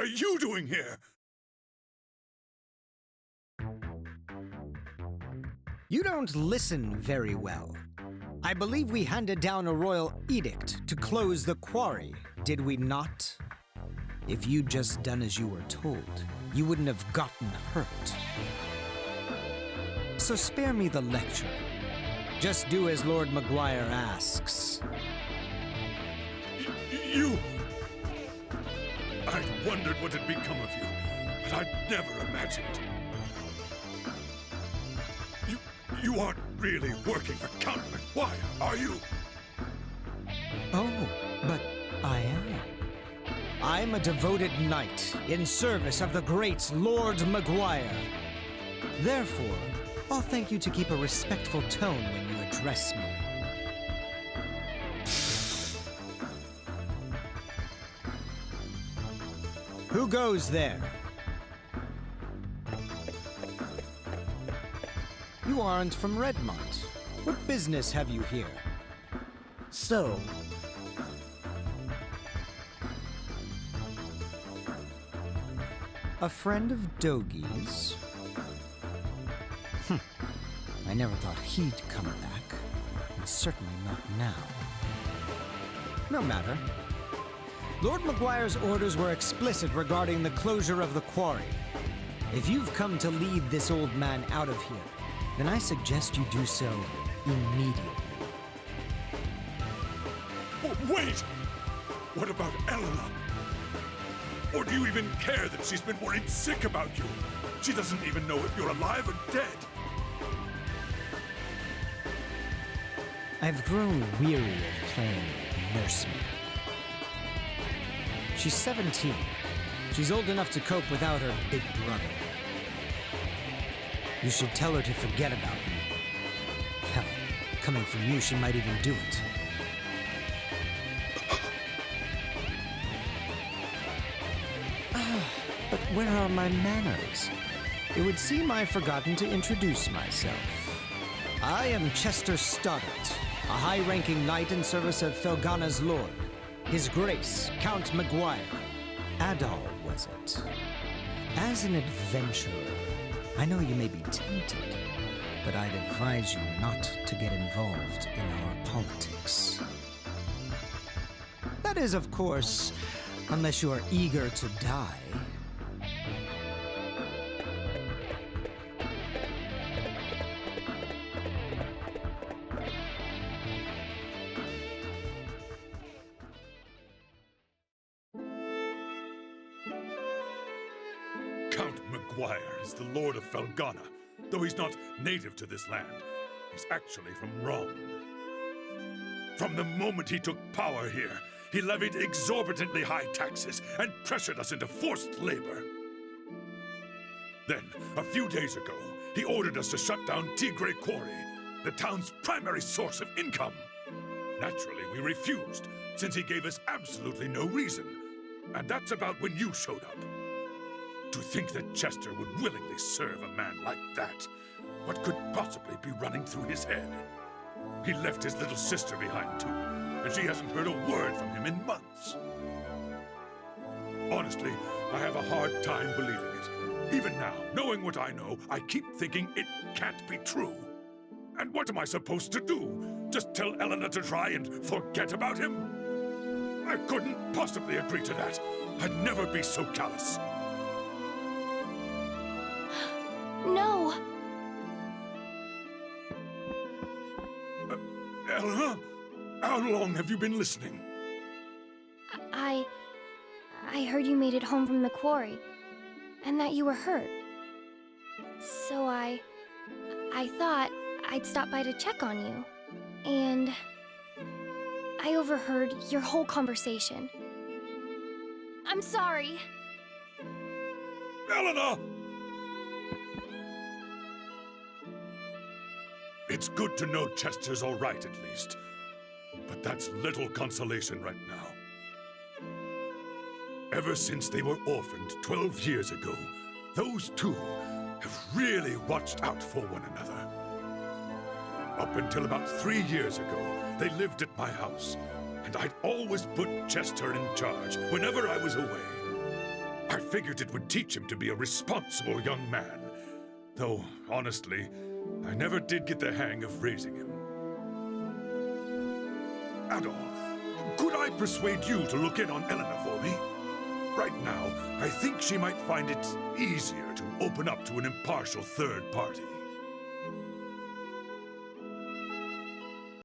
you doing here? You don't listen very well. I believe we handed down a royal edict to close the quarry, did we not? If you'd just done as you were told, you wouldn't have gotten hurt. So spare me the lecture. Just do as Lord Memoire asks. You... I'd wondered what had become of you, but I'd never imagined. You aren't really working for Count Memoire, are you? Oh, but I am. I'm a devoted knight in service of the great Lord Memoire. Therefore, I'll thank you to keep a respectful tone when you address me. Who goes there? You aren't from Redmont. What business have you here? So... a friend of Dogi's? I never thought he'd come back. And certainly not now. No matter. Lord Memoire's orders were explicit regarding the closure of the quarry. If you've come to lead this old man out of here, then I suggest you do so immediately. Oh, wait! What about Eleanor? Or do you even care that she's been worried sick about you? She doesn't even know if you're alive or dead. I've grown weary of playing nursemaid. She's 17. She's old enough to cope without her big brother. You should tell her to forget about me. Hell, coming from you, she might even do it. But where are my manners? It would seem I've forgotten to introduce myself. I am Chester Stoddart, a high-ranking knight in service of Felghana's lord, His Grace, Count Memoire. Adal, was it? As an adventurer, I know you may be tempted, but I'd advise you not to get involved in our politics. That is, of course, unless you are eager to die. Count Memoire is the Lord of Felghana, though he's not native to this land. He's actually from Rome. From the moment he took power here, he levied exorbitantly high taxes and pressured us into forced labor. Then, a few days ago, he ordered us to shut down Tigre Quarry, the town's primary source of income. Naturally, we refused, since he gave us absolutely no reason. And that's about when you showed up. To think that Chester would willingly serve a man like that. What could possibly be running through his head? He left his little sister behind too, and she hasn't heard a word from him in months. Honestly, I have a hard time believing it. Even now, knowing what I know, I keep thinking it can't be true. And what am I supposed to do? Just tell Eleanor to try and forget about him? I couldn't possibly agree to that. I'd never be so callous. No! Eleanor? How long have you been listening? I heard you made it home from the quarry, and that you were hurt. So I thought I'd stop by to check on you. And I overheard your whole conversation. I'm sorry. Eleanor! It's good to know Chester's all right, at least. But that's little consolation right now. Ever since they were orphaned 12 years ago, those two have really watched out for one another. Up until about 3 years ago, they lived at my house, and I'd always put Chester in charge whenever I was away. I figured it would teach him to be a responsible young man. Though, honestly, I never did get the hang of raising him. Adol, could I persuade you to look in on Elena for me? Right now, I think she might find it easier to open up to an impartial third party.